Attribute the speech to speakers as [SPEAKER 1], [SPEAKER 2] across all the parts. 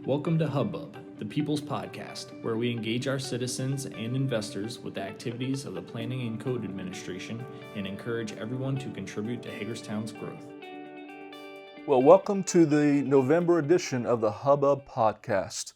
[SPEAKER 1] Welcome to Hub-Bub, the People's Podcast, where we engage our citizens and investors with the activities of the Planning and Code Administration and encourage everyone to contribute to Hagerstown's growth.
[SPEAKER 2] Well, welcome to the November edition of the Hub-Bub Podcast.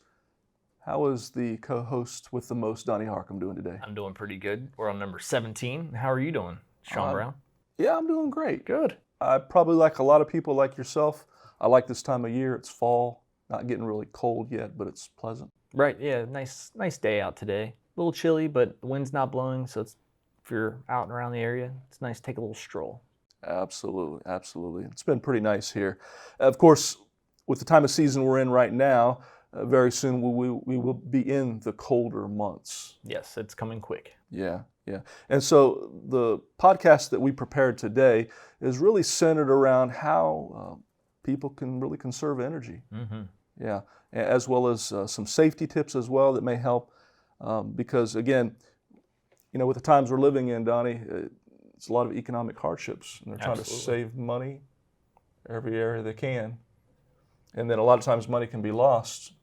[SPEAKER 2] How is the co-host with the most, Donnie Harcum, doing today?
[SPEAKER 3] I'm doing pretty good. We're on number 17. How are you doing, Sean Brown?
[SPEAKER 2] Yeah, I'm doing great.
[SPEAKER 3] Good.
[SPEAKER 2] I probably, like a lot of people like yourself, I like this time of year. It's fall. Not getting really cold yet, but it's pleasant.
[SPEAKER 3] Right, yeah, nice day out today. A little chilly, but the wind's not blowing, so if you're out and around the area, it's nice to take a little stroll.
[SPEAKER 2] Absolutely. It's been pretty nice here. Of course, with the time of season we're in right now, very soon we will be in the colder months.
[SPEAKER 3] Yes, it's coming quick.
[SPEAKER 2] Yeah. And so the podcast that we prepared today is really centered around how people can really conserve energy. Mm-hmm. Yeah, as well as some safety tips as well that may help, because again, with the times we're living in, Donnie, it's a lot of economic hardships, and they're trying to save money every area they can, and then a lot of times money can be lost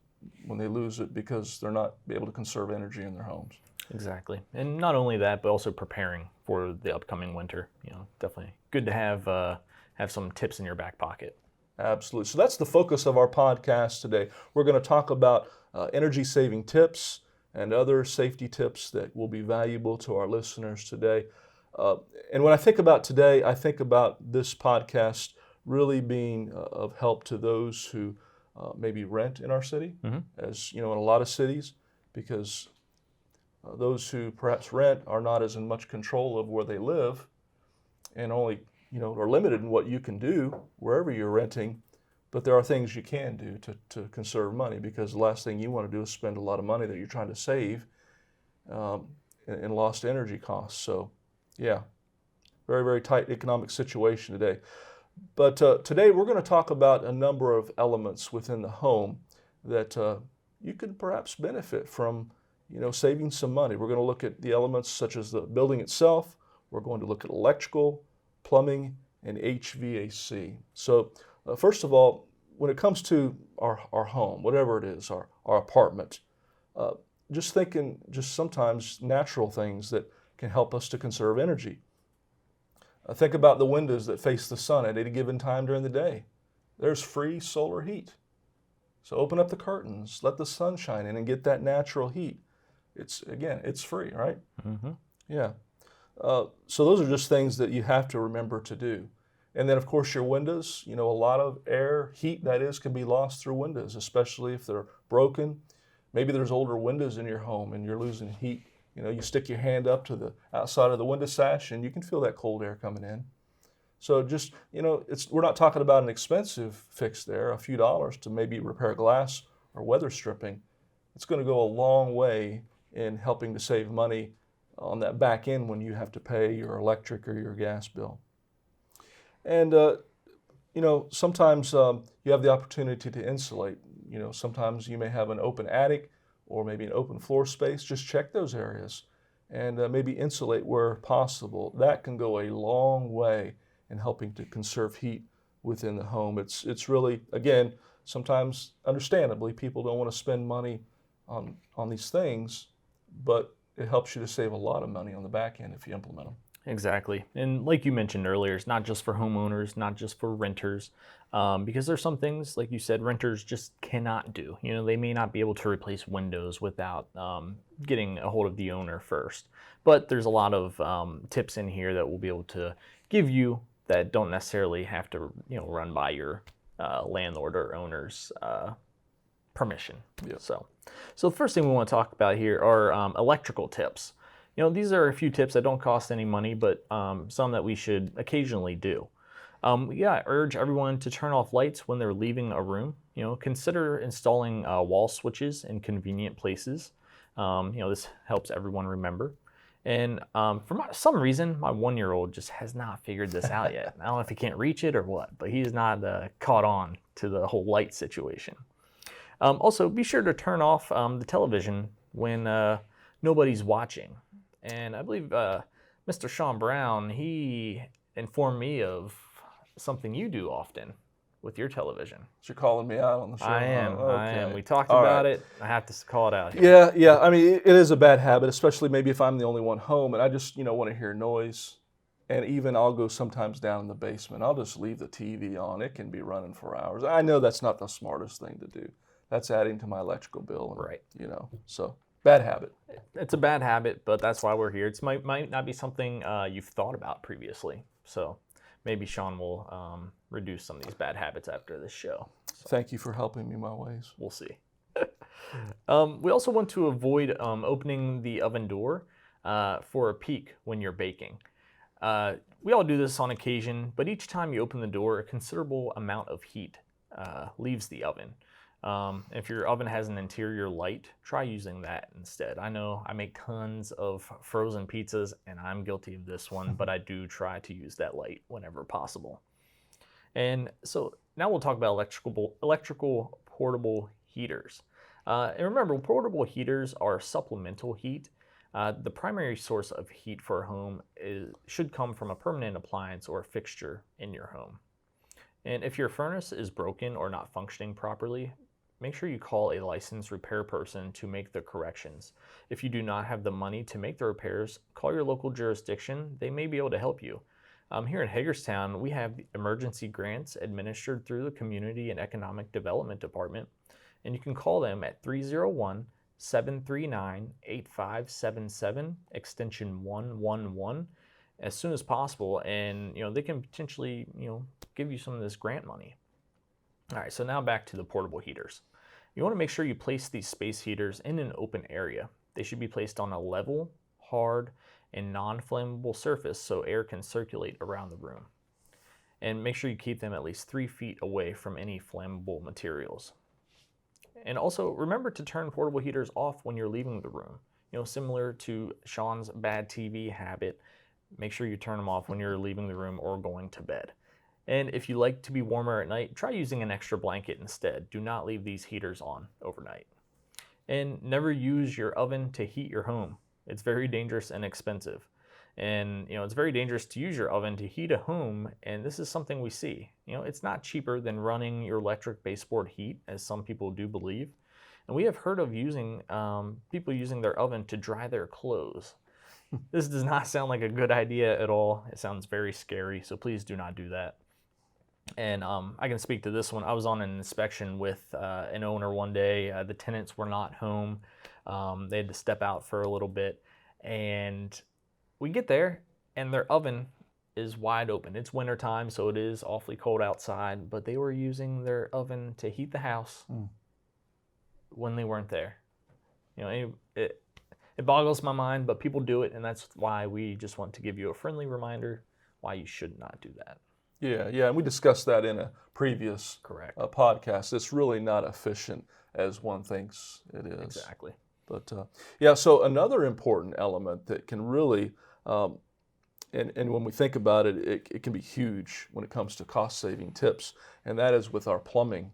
[SPEAKER 2] when they lose it because they're not able to conserve energy in their homes.
[SPEAKER 3] Exactly, and not only that, but also preparing for the upcoming winter. Definitely good to have some tips in your back pocket.
[SPEAKER 2] Absolutely. So that's the focus of our podcast today. We're going to talk about energy-saving tips and other safety tips that will be valuable to our listeners today. And when I think about today, I think about this podcast really being of help to those who maybe rent in our city, as in a lot of cities, because those who perhaps rent are not as in much control of where they live and only are limited in what you can do wherever you're renting, but there are things you can do to conserve money, because the last thing you want to do is spend a lot of money that you're trying to save in lost energy costs. So, yeah, very, very tight economic situation today. But today we're going to talk about a number of elements within the home that you could perhaps benefit from, saving some money. We're going to look at the elements such as the building itself. We're going to look at electrical, plumbing, and HVAC. So first of all, when it comes to our home, whatever it is, our apartment, just thinking just sometimes natural things that can help us to conserve energy. Think about the windows that face the sun at any given time during the day. There's free solar heat. So open up the curtains, let the sun shine in and get that natural heat. It's free, right? Mm-hmm. Yeah. So those are just things that you have to remember to do. And then, of course, your windows, a lot of heat, that is, can be lost through windows, especially if they're broken. Maybe there's older windows in your home and you're losing heat. You stick your hand up to the outside of the window sash and you can feel that cold air coming in. So just, we're not talking about an expensive fix there, a few dollars to maybe repair glass or weather stripping. It's going to go a long way in helping to save money on that back end when you have to pay your electric or your gas bill. And, sometimes you have the opportunity to insulate. Sometimes you may have an open attic or maybe an open floor space. Just check those areas and maybe insulate where possible. That can go a long way in helping to conserve heat within the home. It's really, again, sometimes understandably, people don't want to spend money on these things, but it helps you to save a lot of money on the back end if you implement them.
[SPEAKER 3] Exactly. And like you mentioned earlier, it's not just for homeowners, not just for renters, because there's some things, like you said, renters just cannot do. They may not be able to replace windows without getting a hold of the owner first. But there's a lot of tips in here that we'll be able to give you that don't necessarily have to, run by your landlord or owner's permission. Yep. So the first thing we want to talk about here are electrical tips. These are a few tips that don't cost any money, but some that we should occasionally do. I urge everyone to turn off lights when they're leaving a room. Consider installing wall switches in convenient places. This helps everyone remember. And for some reason, my 1-year-old just has not figured this out yet. I don't know if he can't reach it or what, but he is not caught on to the whole light situation. Also, be sure to turn off the television when nobody's watching. And I believe Mr. Sean Brown, he informed me of something you do often. with your television.
[SPEAKER 2] So you're calling me out on the show?
[SPEAKER 3] I am.
[SPEAKER 2] Okay.
[SPEAKER 3] I am. We talked
[SPEAKER 2] All
[SPEAKER 3] about
[SPEAKER 2] right.
[SPEAKER 3] it. I have to call it out here.
[SPEAKER 2] Yeah. I mean, it is a bad habit, especially maybe if I'm the only one home and I just, want to hear noise. And even I'll go sometimes down in the basement. I'll just leave the TV on. It can be running for hours. I know that's not the smartest thing to do. That's adding to my electrical bill. And,
[SPEAKER 3] Right.
[SPEAKER 2] So bad habit.
[SPEAKER 3] It's a bad habit, but that's why we're here. It might not be something you've thought about previously. So maybe Sean will reduce some of these bad habits after this show. So
[SPEAKER 2] Thank you for helping me my ways.
[SPEAKER 3] we'll see. We also want to avoid opening the oven door for a peek when you're baking. We all do this on occasion, but each time you open the door, a considerable amount of heat leaves the oven. If your oven has an interior light, try using that instead. I know I make tons of frozen pizzas, and I'm guilty of this one, but I do try to use that light whenever possible. And so now we'll talk about electrical portable heaters. And remember, portable heaters are supplemental heat. The primary source of heat for a home should come from a permanent appliance or a fixture in your home. And if your furnace is broken or not functioning properly, make sure you call a licensed repair person to make the corrections. If you do not have the money to make the repairs, call your local jurisdiction. They may be able to help you. Here in Hagerstown, we have emergency grants administered through the Community and Economic Development Department, and you can call them at 301-739-8577, extension 111, as soon as possible, and they can potentially give you some of this grant money. All right, so now back to the portable heaters. You want to make sure you place these space heaters in an open area. They should be placed on a level, hard, and non-flammable surface so air can circulate around the room. And make sure you keep them at least 3 feet away from any flammable materials. And also remember to turn portable heaters off when you're leaving the room. Similar to Sean's bad TV habit, make sure you turn them off when you're leaving the room or going to bed. And if you like to be warmer at night, try using an extra blanket instead. Do not leave these heaters on overnight. And never use your oven to heat your home. It's very dangerous and expensive. And it's very dangerous to use your oven to heat a home, and this is something we see. It's not cheaper than running your electric baseboard heat, as some people do believe. And we have heard of people using their oven to dry their clothes. This does not sound like a good idea at all. It sounds very scary, so please do not do that. And I can speak to this one. I was on an inspection with an owner one day. The tenants were not home. They had to step out for a little bit, and we get there and their oven is wide open. It's wintertime, so it is awfully cold outside, but they were using their oven to heat the house when they weren't there. It boggles my mind, but people do it, and that's why we just want to give you a friendly reminder why you should not do that.
[SPEAKER 2] Yeah, and we discussed that in a previous podcast. It's really not efficient as one thinks it is.
[SPEAKER 3] Exactly.
[SPEAKER 2] But so another important element that can really, and when we think about it, it can be huge when it comes to cost-saving tips, and that is with our plumbing.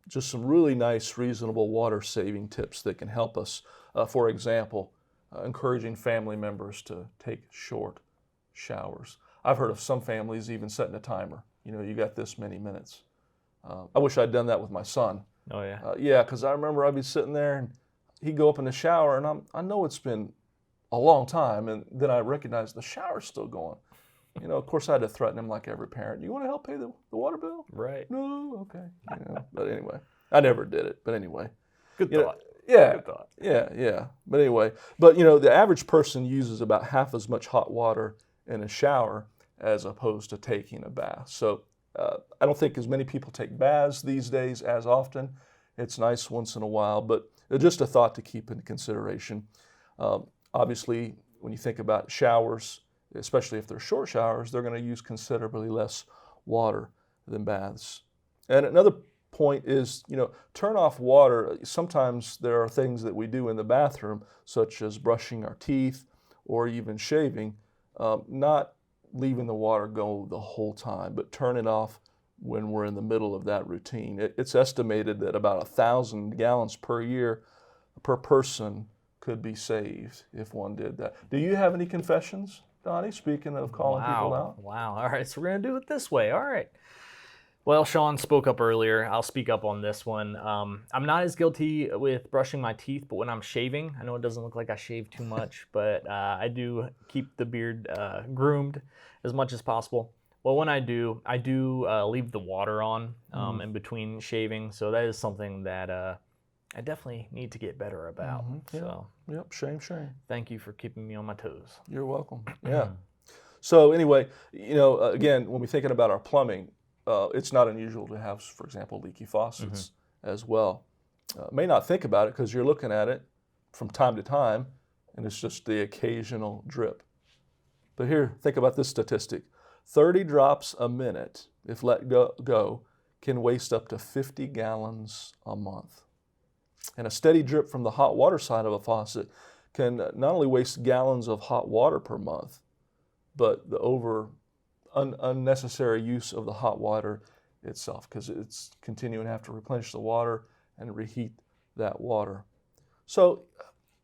[SPEAKER 2] Just some really nice, reasonable water-saving tips that can help us. For example, encouraging family members to take short showers. I've heard of some families even setting a timer. You got this many minutes. I wish I'd done that with my son.
[SPEAKER 3] Oh, yeah?
[SPEAKER 2] Yeah, because I remember I'd be sitting there and he'd go up in the shower, and I know it's been a long time, and then I recognize the shower's still going. Of course, I had to threaten him like every parent. You want to help pay the water bill?
[SPEAKER 3] Right.
[SPEAKER 2] No, okay. But anyway, I never did it. But anyway.
[SPEAKER 3] Good thought.
[SPEAKER 2] Yeah.
[SPEAKER 3] Good thought.
[SPEAKER 2] Yeah. But anyway, the average person uses about half as much hot water in a shower as opposed to taking a bath. So I don't think as many people take baths these days as often. It's nice once in a while, but just a thought to keep in consideration. Obviously, when you think about showers, especially if they're short showers, they're going to use considerably less water than baths. And another point is, turn off water. Sometimes there are things that we do in the bathroom, such as brushing our teeth or even shaving, not leaving the water go the whole time, but turn it off when we're in the middle of that routine. It's estimated that about 1,000 gallons per year per person could be saved if one did that. Do you have any confessions, Donnie, speaking of calling people out?
[SPEAKER 3] Wow. All right, so we're going to do it this way. All right. Well, Sean spoke up earlier. I'll speak up on this one. I'm not as guilty with brushing my teeth, but when I'm shaving, I know it doesn't look like I shave too much, but I do keep the beard groomed as much as possible. Well, when I do leave the water on in between shaving, so that is something that I definitely need to get better about.
[SPEAKER 2] Yeah.
[SPEAKER 3] So,
[SPEAKER 2] Yep, shame.
[SPEAKER 3] thank you for keeping me on my toes.
[SPEAKER 2] You're welcome. Yeah. So anyway, again, when we're thinking about our plumbing, it's not unusual to have, for example, leaky faucets as well. May not think about it because you're looking at it from time to time, and it's just the occasional drip. But here, think about this statistic. 30 drops a minute, if let go, can waste up to 50 gallons a month. And a steady drip from the hot water side of a faucet can not only waste gallons of hot water per month, but the unnecessary use of the hot water itself, because it's continuing to have to replenish the water and reheat that water. So,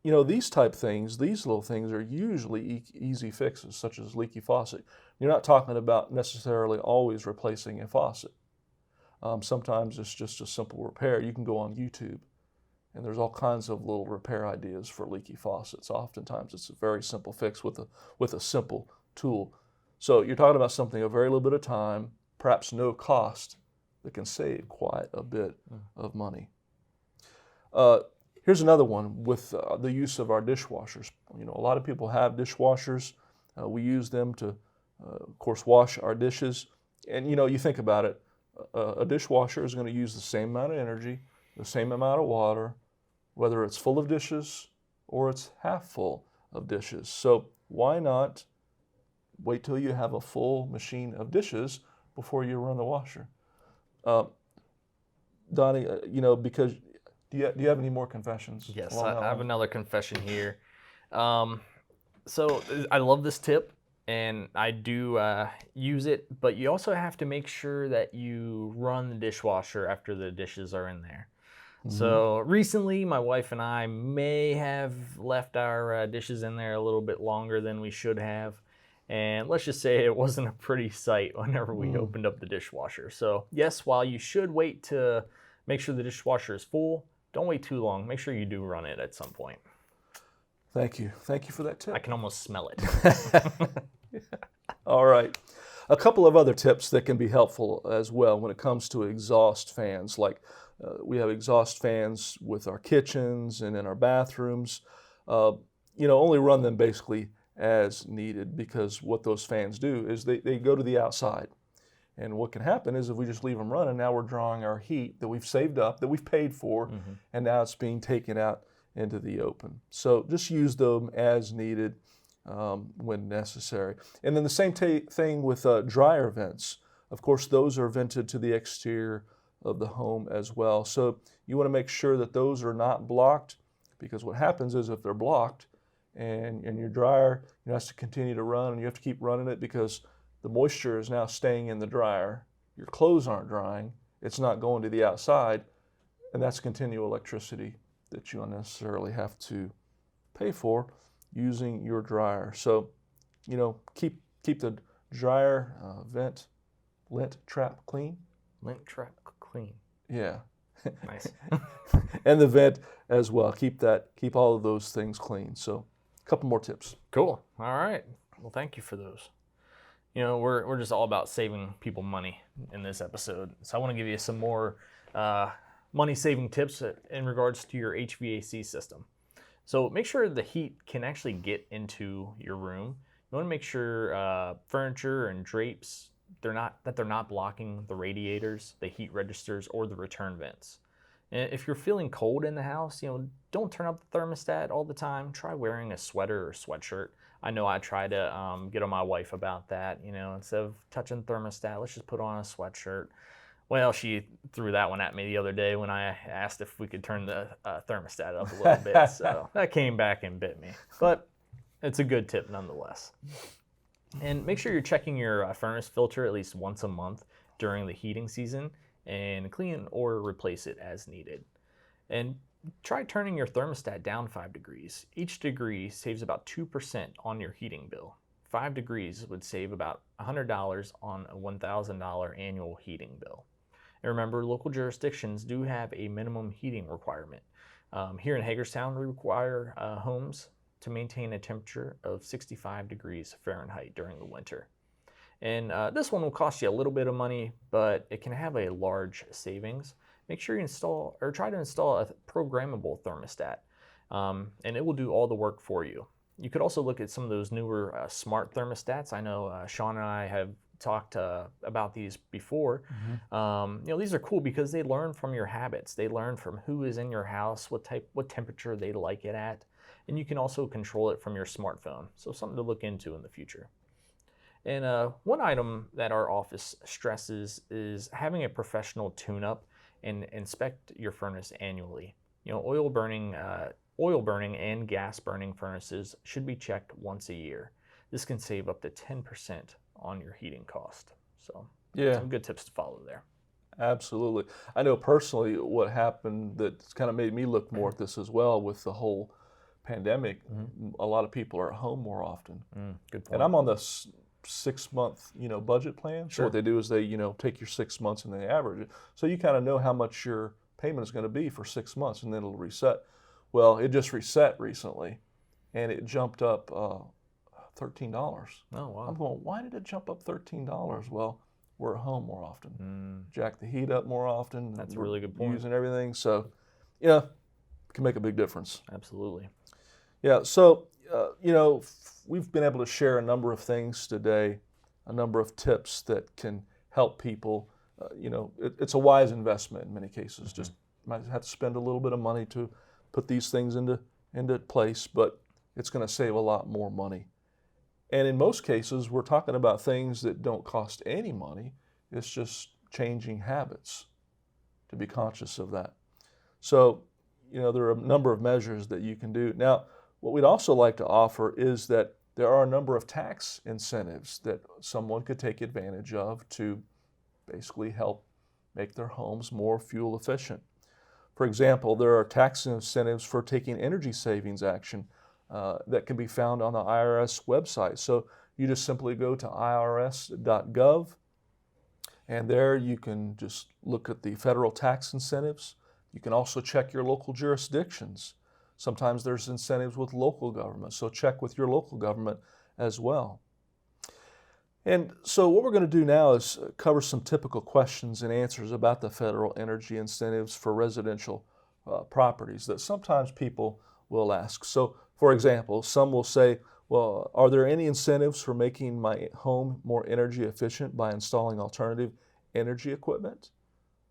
[SPEAKER 2] these little things are usually easy fixes, such as leaky faucet. You're not talking about necessarily always replacing a faucet. Sometimes it's just a simple repair. You can go on YouTube, and there's all kinds of little repair ideas for leaky faucets. Oftentimes it's a very simple fix with a simple tool. So you're talking about something a very little bit of time, perhaps no cost, that can save quite a bit of money. Here's another one with the use of our dishwashers. A lot of people have dishwashers. We use them to, of course, wash our dishes. And, you think about it, a dishwasher is going to use the same amount of energy, the same amount of water, whether it's full of dishes or it's half full of dishes. So why not wait till you have a full machine of dishes before you run the washer? Donnie, because do you have any more confessions?
[SPEAKER 3] Yes, I have another confession here. So I love this tip, and I do use it, but you also have to make sure that you run the dishwasher after the dishes are in there. So recently, my wife and I may have left our dishes in there a little bit longer than we should have. And let's just say it wasn't a pretty sight whenever we opened up the dishwasher. So yes, while you should wait to make sure the dishwasher is full, don't wait too long. Make sure you do run it at some point.
[SPEAKER 2] Thank you for that tip.
[SPEAKER 3] I can almost smell it.
[SPEAKER 2] All right. A couple of other tips that can be helpful as well when it comes to exhaust fans. Like we have exhaust fans with our kitchens and in our bathrooms. Only run them basically as needed, because what those fans do is they go to the outside. And what can happen is if we just leave them running, now we're drawing our heat that we've saved up, that we've paid for, and now it's being taken out into the open. So just use them as needed when necessary. And then the same thing with dryer vents. Of course, those are vented to the exterior of the home as well. So you want to make sure that those are not blocked, because what happens is if they're blocked and your dryer has to continue to run, and you have to keep running it because the moisture is now staying in the dryer, your clothes aren't drying, it's not going to the outside, and that's continual electricity that you unnecessarily have to pay for using your dryer. So, keep the dryer vent lint trap clean.
[SPEAKER 3] Lint trap clean.
[SPEAKER 2] Yeah.
[SPEAKER 3] Nice.
[SPEAKER 2] And the vent as well. Keep all of those things clean. So, a couple more tips.
[SPEAKER 3] Cool. All right. Well, thank you for those. We're just all about saving people money in this episode. So I want to give you some more money-saving tips in regards to your HVAC system. So make sure the heat can actually get into your room. You want to make sure furniture and drapes, they're not blocking the radiators, the heat registers, or the return vents. And if you're feeling cold in the house, don't turn up the thermostat all the time. Try wearing a sweater or sweatshirt. I know I try to get on my wife about that. Instead of touching thermostat, let's just put on a sweatshirt. Well, she threw that one at me the other day when I asked if we could turn the thermostat up a little bit. So that came back and bit me. But it's a good tip nonetheless. And make sure you're checking your furnace filter at least once a month during the heating season, and clean or replace it as needed. And try turning your thermostat down 5 degrees. Each degree saves about 2% on your heating bill. 5 degrees would save about $100 on a $1,000 annual heating bill. And remember, local jurisdictions do have a minimum heating requirement. Here in Hagerstown, we require homes to maintain a temperature of 65 degrees Fahrenheit during the winter. And this one will cost you a little bit of money, but it can have a large savings. Make sure you try to install a programmable thermostat, and it will do all the work for you. You could also look at some of those newer smart thermostats. I know Sean and I have talked about these before. These are cool because they learn from your habits. They learn from who is in your house, what temperature they like it at, and you can also control it from your smartphone. So something to look into in the future. And one item that our office stresses is having a professional tune-up and inspect your furnace annually. Oil burning and gas burning furnaces should be checked once a year. This can save up to 10% on your heating cost. So some good tips to follow there.
[SPEAKER 2] Absolutely. I know personally what happened that's kind of made me look more at this as well with the whole pandemic. A lot of people are at home more often.
[SPEAKER 3] Good point.
[SPEAKER 2] And I'm on the 6-month, budget plan.
[SPEAKER 3] Sure.
[SPEAKER 2] So what they do is they, take your 6 months and they average it. So you kind of know how much your payment is going to be for 6 months, and then it'll reset. Well, it just reset recently, and it jumped up $13.
[SPEAKER 3] Oh, wow.
[SPEAKER 2] I'm going, why did it jump up $13? Well, we're at home more often. Jack the heat up more often.
[SPEAKER 3] That's a really good point.
[SPEAKER 2] Using everything. So, it can make a big difference.
[SPEAKER 3] Absolutely.
[SPEAKER 2] Yeah, so, we've been able to share a number of things today, a number of tips that can help people. It's a wise investment in many cases. Just might have to spend a little bit of money to put these things into place, but it's going to save a lot more money. And in most cases, we're talking about things that don't cost any money. It's just changing habits, to be conscious of that. So, there are a number of measures that you can do. Now, what we'd also like to offer is that there are a number of tax incentives that someone could take advantage of to basically help make their homes more fuel efficient. For example, there are tax incentives for taking energy savings action that can be found on the IRS website. So you just simply go to irs.gov, and there you can just look at the federal tax incentives. You can also check your local jurisdictions. Sometimes there's incentives with local government, so check with your local government as well. And so what we're going to do now is cover some typical questions and answers about the federal energy incentives for residential properties that sometimes people will ask. So, for example, some will say, well, are there any incentives for making my home more energy efficient by installing alternative energy equipment?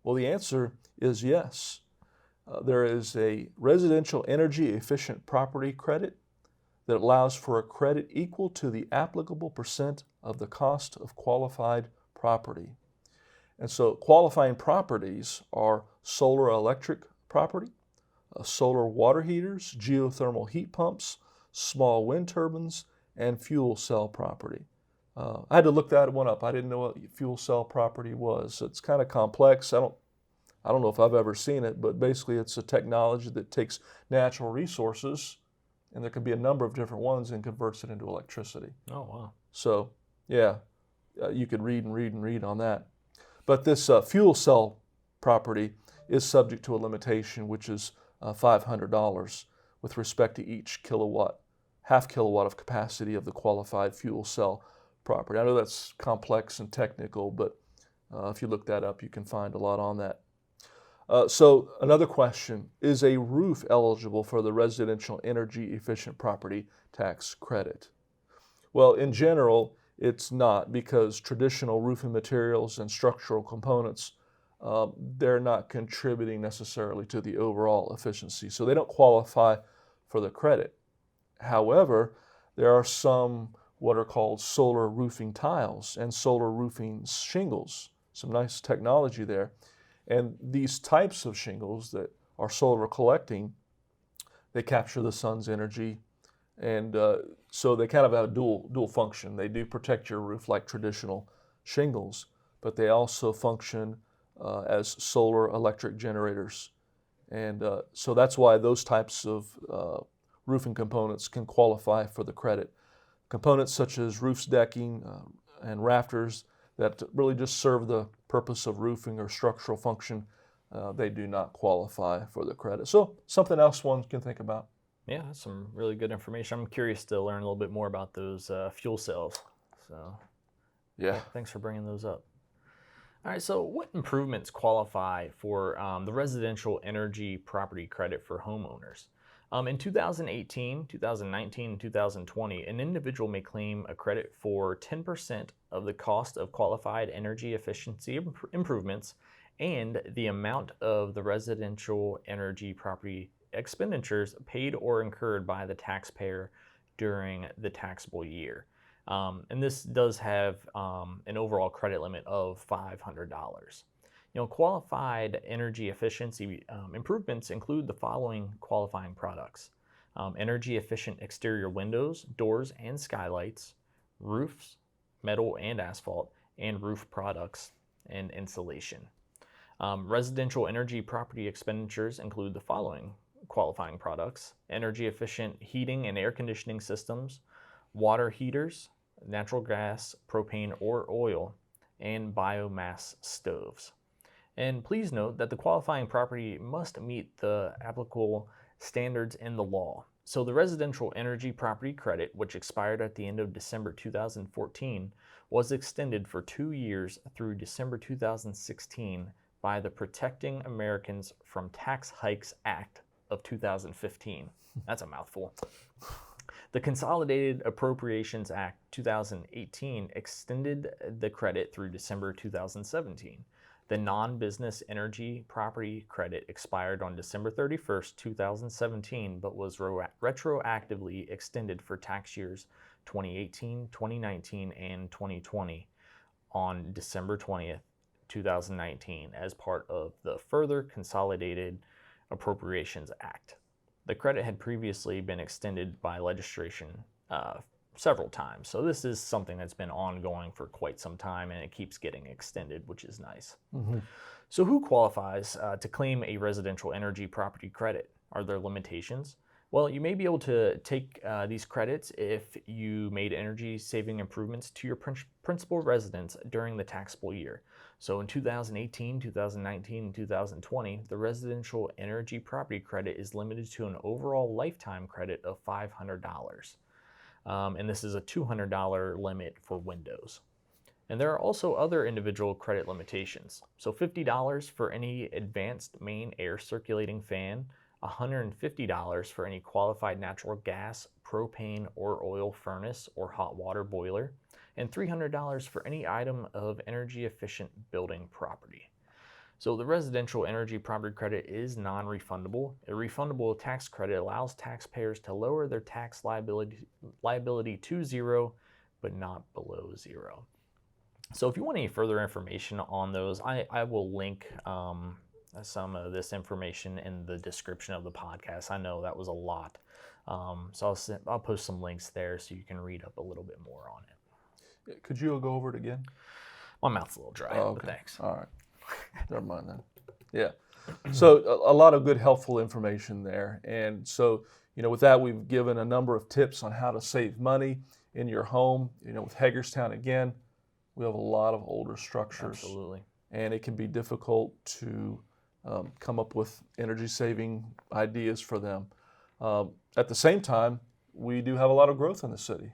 [SPEAKER 2] Well, the answer is yes. There is a residential energy efficient property credit that allows for a credit equal to the applicable percent of the cost of qualified property. And so qualifying properties are solar electric property, solar water heaters, geothermal heat pumps, small wind turbines, and fuel cell property. I had to look that one up. I didn't know what fuel cell property was. It's kind of complex. I don't know if I've ever seen it, but basically it's a technology that takes natural resources, and there can be a number of different ones, and converts it into electricity.
[SPEAKER 3] Oh, wow.
[SPEAKER 2] So, you could read on that. But this fuel cell property is subject to a limitation, which is $500 with respect to each half kilowatt of capacity of the qualified fuel cell property. I know that's complex and technical, but if you look that up, you can find a lot on that. So another question, is a roof eligible for the residential energy efficient property tax credit? Well, in general, it's not, because traditional roofing materials and structural components, they're not contributing necessarily to the overall efficiency. So they don't qualify for the credit. However, there are some what are called solar roofing tiles and solar roofing shingles. Some nice technology there. And these types of shingles that are solar collecting, they capture the sun's energy, and so they kind of have a dual function. They do protect your roof like traditional shingles, but they also function as solar electric generators. And so that's why those types of roofing components can qualify for the credit. Components such as roofs, decking, and rafters, that really just serve the purpose of roofing or structural function, they do not qualify for the credit. So something else one can think about.
[SPEAKER 3] Yeah, that's some really good information. I'm curious to learn a little bit more about those fuel cells. So
[SPEAKER 2] Yeah.
[SPEAKER 3] thanks for bringing those up. All right, so what improvements qualify for the residential energy property credit for homeowners? In 2018, 2019, and 2020, an individual may claim a credit for 10% of the cost of qualified energy efficiency improvements and the amount of the residential energy property expenditures paid or incurred by the taxpayer during the taxable year. And this does have an overall credit limit of $500. Qualified energy efficiency improvements include the following qualifying products: energy efficient exterior windows, doors, and skylights, roofs, metal and asphalt, and roof products, and insulation. Residential energy property expenditures include the following qualifying products: energy efficient heating and air conditioning systems, water heaters, natural gas, propane or oil, and biomass stoves. And please note that the qualifying property must meet the applicable standards in the law. So the residential energy property credit, which expired at the end of December 2014, was extended for 2 years through December 2016 by the Protecting Americans from Tax Hikes Act of 2015. That's a mouthful. The Consolidated Appropriations Act 2018 extended the credit through December 2017. The non-business energy property credit expired on December 31st, 2017, but was retroactively extended for tax years 2018, 2019, and 2020 on December 20th, 2019 as part of the further Consolidated Appropriations Act. The credit had previously been extended by legislation several times, so this is something that's been ongoing for quite some time, and it keeps getting extended, which is nice.
[SPEAKER 2] Mm-hmm.
[SPEAKER 3] So who qualifies to claim a residential energy property credit? Are there limitations? Well, you may be able to take these credits if you made energy saving improvements to your principal residence during the taxable year. So in 2018, 2019, and 2020, the residential energy property credit is limited to an overall lifetime credit of $500. And this is a $200 limit for windows. And there are also other individual credit limitations. So $50 for any advanced main air circulating fan, $150 for any qualified natural gas, propane, or oil furnace or hot water boiler, and $300 for any item of energy efficient building property. So the residential energy property credit is non-refundable. A refundable tax credit allows taxpayers to lower their tax liability to zero, but not below zero. So if you want any further information on those, I will link some of this information in the description of the podcast. I know that was a lot. So I'll post some links there so you can read up a little bit more on it.
[SPEAKER 2] Could you go over it again?
[SPEAKER 3] My mouth's a little dry, but thanks.
[SPEAKER 2] All right. Never mind then. Yeah. So a lot of good, helpful information there. And so, with that, we've given a number of tips on how to save money in your home. With Hagerstown, again, we have a lot of older structures.
[SPEAKER 3] Absolutely.
[SPEAKER 2] And it can be difficult to come up with energy-saving ideas for them. At the same time, we do have a lot of growth in the city,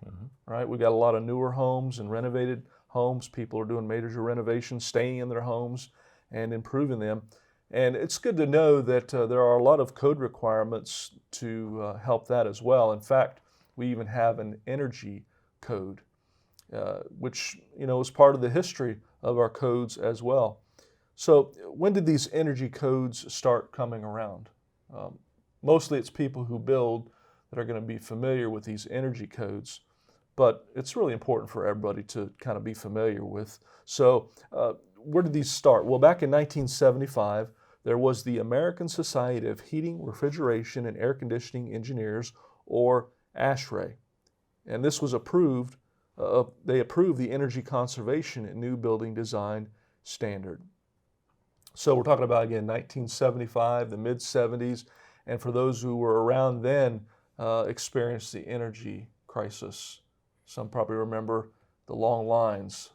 [SPEAKER 2] right? We got a lot of newer homes and renovated homes. People are doing major renovations, staying in their homes and improving them. And it's good to know that there are a lot of code requirements to help that as well. In fact, we even have an energy code, which is part of the history of our codes as well. So when did these energy codes start coming around? Mostly it's people who build that are going to be familiar with these energy codes, but it's really important for everybody to kind of be familiar with. So where did these start? Well, back in 1975, there was the American Society of Heating, Refrigeration, and Air Conditioning Engineers, or ASHRAE. And this was approved, they approved the energy conservation and new building design standard. So we're talking about, again, 1975, the mid-70s, and for those who were around then, experienced the energy crisis. Some probably remember the long lines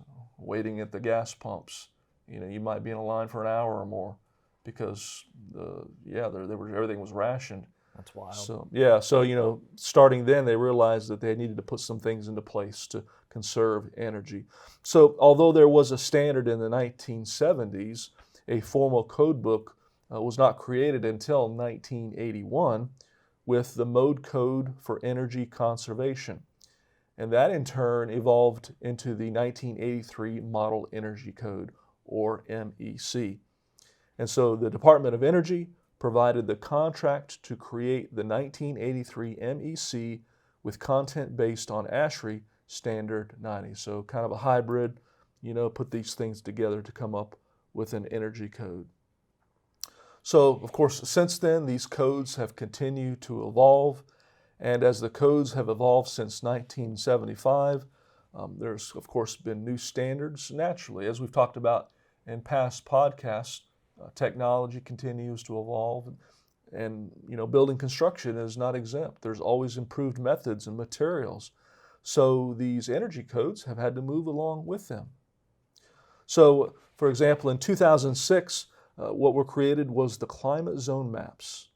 [SPEAKER 2] waiting at the gas pumps. You might be in a line for an hour or more because everything was rationed.
[SPEAKER 3] That's wild.
[SPEAKER 2] So starting then they realized that they needed to put some things into place to conserve energy. So although there was a standard in the 1970s, a formal code book was not created until 1981 with the Mode Code for Energy Conservation. And that in turn evolved into the 1983 Model Energy Code, or MEC. And so the Department of Energy provided the contract to create the 1983 MEC with content based on ASHRAE Standard 90. So kind of a hybrid, put these things together to come up with an energy code. So, of course, since then, these codes have continued to evolve. And as the codes have evolved since 1975, there's, of course, been new standards naturally. As we've talked about in past podcasts, technology continues to evolve, and building construction is not exempt. There's always improved methods and materials. So these energy codes have had to move along with them. So, for example, in 2006, what were created was the climate zone maps,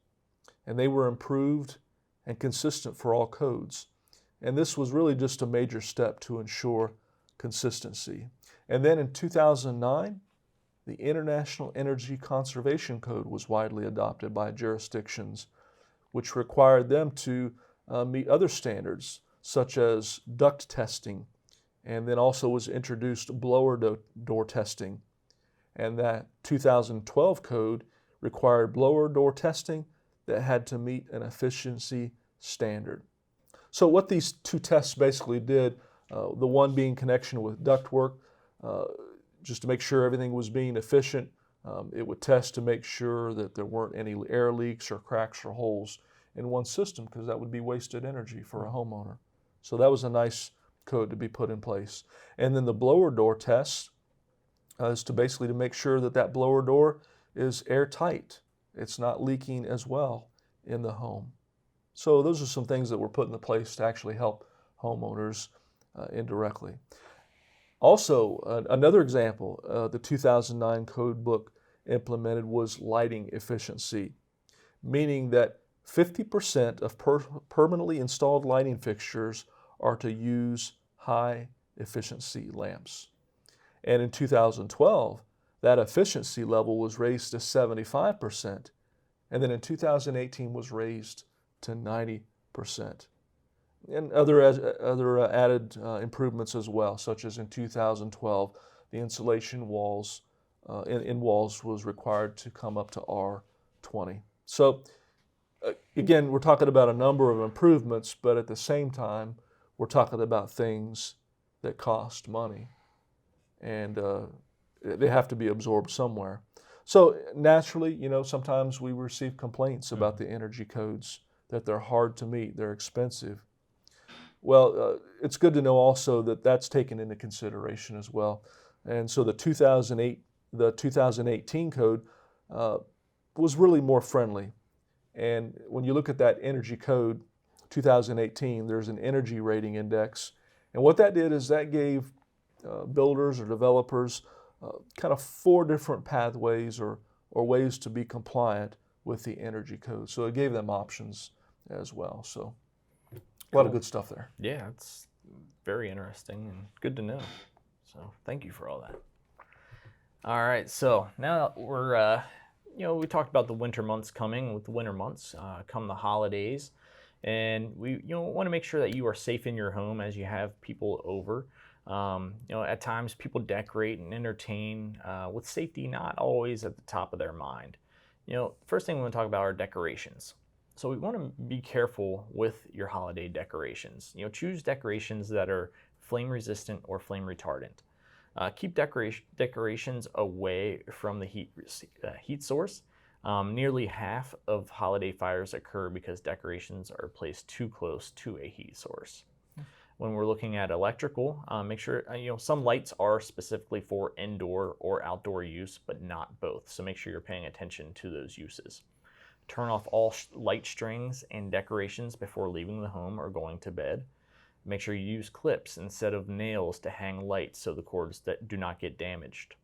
[SPEAKER 2] and they were improved and consistent for all codes. And this was really just a major step to ensure consistency. And then in 2009, the International Energy Conservation Code was widely adopted by jurisdictions, which required them to meet other standards, such as duct testing, and then also was introduced blower door testing. And that 2012 code required blower door testing that had to meet an efficiency standard. So what these two tests basically did, the one being connection with ductwork, just to make sure everything was being efficient. It would test to make sure that there weren't any air leaks or cracks or holes in one system, because that would be wasted energy for a homeowner. So that was a nice code to be put in place. And then the blower door test is to basically to make sure that that blower door is airtight. It's not leaking as well in the home. So those are some things that were put into place to actually help homeowners indirectly. Also, another example the 2009 code book implemented was lighting efficiency, meaning that 50% of permanently installed lighting fixtures are to use high efficiency lamps. And in 2012, that efficiency level was raised to 75%, and then in 2018 was raised to 90%. And other added improvements as well, such as in 2012, the insulation walls in walls was required to come up to R20. So again, we're talking about a number of improvements, but at the same time, we're talking about things that cost money, and they have to be absorbed somewhere. So naturally, sometimes we receive complaints about the energy codes, that they're hard to meet, they're expensive. Well, it's good to know also that that's taken into consideration as well. And so the 2018 code was really more friendly. And when you look at that energy code, 2018, there's an energy rating index. And what that did is that gave builders or developers kind of 4 different pathways or ways to be compliant with the energy code. So it gave them options as well. So a lot of good stuff there.
[SPEAKER 3] Yeah, it's very interesting and good to know. So thank you for all that. All right, so now we're, we talked about the winter months coming. With the winter months come the holidays, and we want to make sure that you are safe in your home as you have people over. At times people decorate and entertain with safety not always at the top of their mind. First thing we want to talk about are decorations. So we want to be careful with your holiday decorations. Choose decorations that are flame resistant or flame retardant. Keep decorations away from the heat source. Nearly half of holiday fires occur because decorations are placed too close to a heat source. When we're looking at electrical, make sure, some lights are specifically for indoor or outdoor use, but not both. So make sure you're paying attention to those uses. Turn off all light strings and decorations before leaving the home or going to bed. Make sure you use clips instead of nails to hang lights so the cords that do not get damaged.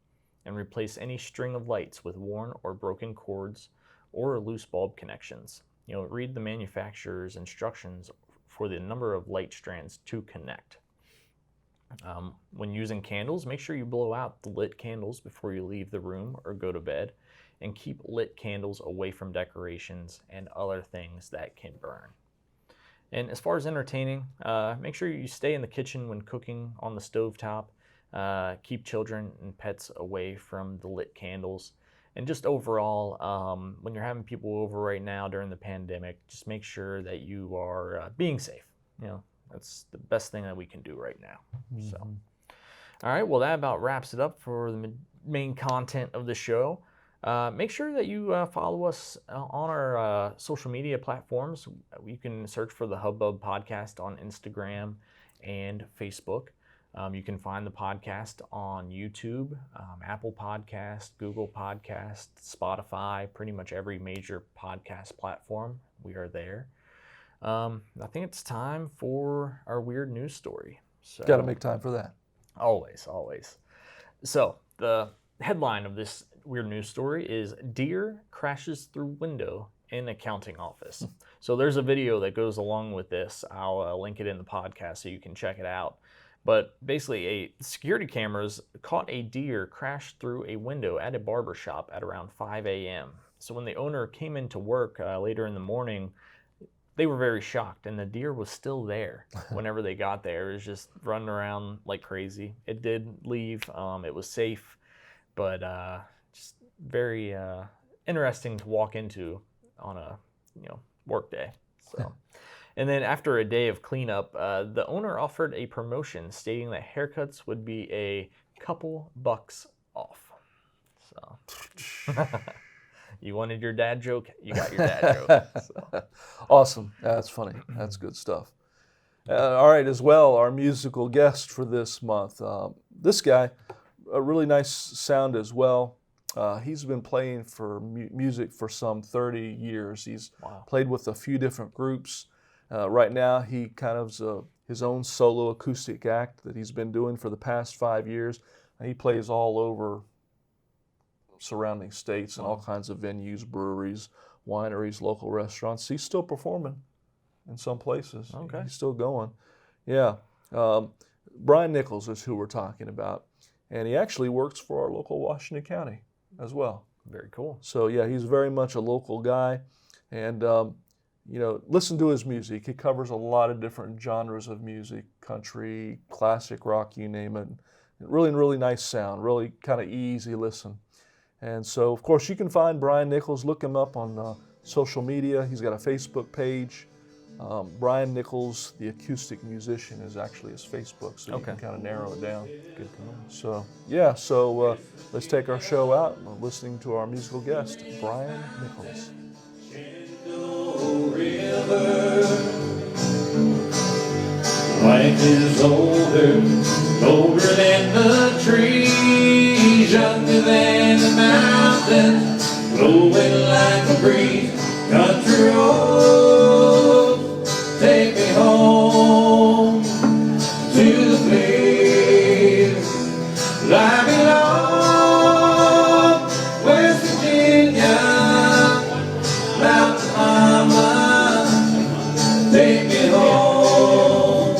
[SPEAKER 3] And replace any string of lights with worn or broken cords or loose bulb connections. Read the manufacturer's instructions for the number of light strands to connect. When using candles, make sure you blow out the lit candles before you leave the room or go to bed, and keep lit candles away from decorations and other things that can burn. And as far as entertaining, make sure you stay in the kitchen when cooking on the stovetop. Keep children and pets away from the lit candles. And just overall, when you're having people over right now during the pandemic, just make sure that you are being safe. That's the best thing that we can do right now. Mm-hmm. So, all right, well, that about wraps it up for the main content of the show. Make sure that you follow us on our social media platforms. You can search for the Hub-Bub Podcast on Instagram and Facebook. You can find the podcast on YouTube, Apple Podcast, Google Podcast, Spotify, pretty much every major podcast platform. We are there. I think it's time for our weird news story. So,
[SPEAKER 2] got to make time for that.
[SPEAKER 3] Always. So the headline of this weird news story is Deer Crashes Through Window in Accounting Office. So there's a video that goes along with this. I'll link it in the podcast so you can check it out. But basically, security cameras caught a deer crash through a window at a barber shop at around 5 a.m. So when the owner came into work later in the morning, they were very shocked, and the deer was still there whenever they got there. It was just running around like crazy. It did leave. It was safe, but just very interesting to walk into on a work day. So. And then after a day of cleanup, the owner offered a promotion stating that haircuts would be a couple bucks off. So you wanted your dad joke, you got your dad joke. So.
[SPEAKER 2] Awesome. That's funny. That's good stuff. All right, as well, our musical guest for this month. This guy, a really nice sound as well. He's been playing for music for some 30 years. He's played with a few different groups. Right now, he kind of his own solo acoustic act that he's been doing for the past 5 years. And he plays all over surrounding states and all kinds of venues, breweries, wineries, local restaurants. He's still performing in some places.
[SPEAKER 3] Okay.
[SPEAKER 2] He's still going. Yeah. Brian Nichols is who we're talking about. And he actually works for our local Washington County as well.
[SPEAKER 3] Very cool.
[SPEAKER 2] So, yeah, he's very much a local guy. And, listen to his music. He covers a lot of different genres of music, country, classic rock, you name it. Really nice sound, really kind of easy listen. And so, of course, you can find Brian Nichols. Look him up on social media. He's got a Facebook page. Brian Nichols, the acoustic musician, is actually his Facebook, so you can kind of narrow it down.
[SPEAKER 3] Good to know.
[SPEAKER 2] So, yeah, so let's take our show out listening to our musical guest, Brian Nichols.
[SPEAKER 4] Life is older than the trees, younger than the mountains, blowing like a breeze. Country road, take me home to the place I belong, West Virginia, Mountain Mama, take me home,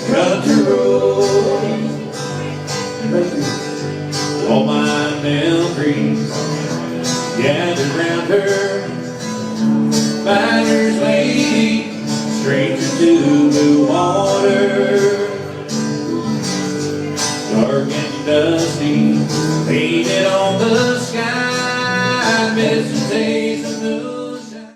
[SPEAKER 4] country road. All my memories gathered round her, miner's lady, stranger to blue water, dark and dusty, painted on the sky, missing days of blue.